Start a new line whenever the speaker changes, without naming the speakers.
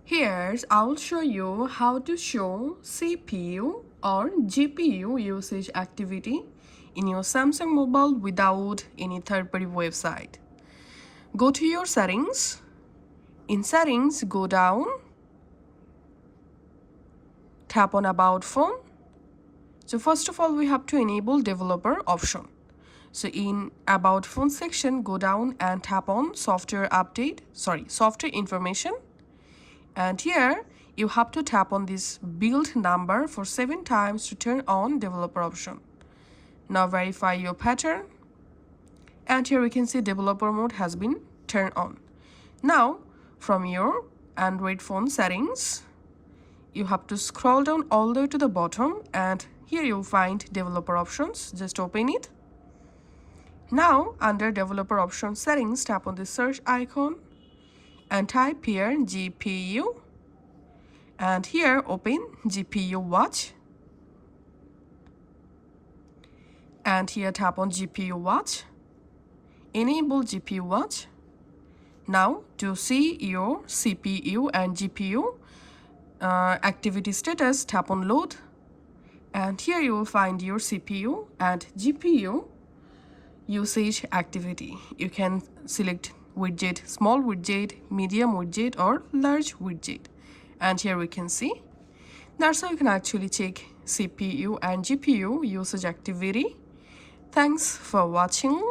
Here, I'll show you how to show CPU or GPU usage activity in your Samsung mobile without any third-party website. Go to your settings. In settings, go down, tap on About Phone. So first of all, we have to enable developer option. So in About Phone section, go down and tap on software information. And here you have to tap on this build number for 7 times to turn on developer option. Now verify your pattern. And here we can see developer mode has been turned on. Now from your Android phone settings, you have to scroll down all the way to the bottom, and here you'll find developer options. Just open it. Now under developer options settings, tap on the search icon and type here GPU, and here open GPU watch, and here tap on GPU watch, enable GPU watch. Now to see your CPU and GPU activity status, tap on load, and here you will find your CPU and GPU usage activity. You can select widget, small widget, medium widget, or large widget, and here we can see. That's how you can actually check CPU and GPU usage activity. Thanks for watching.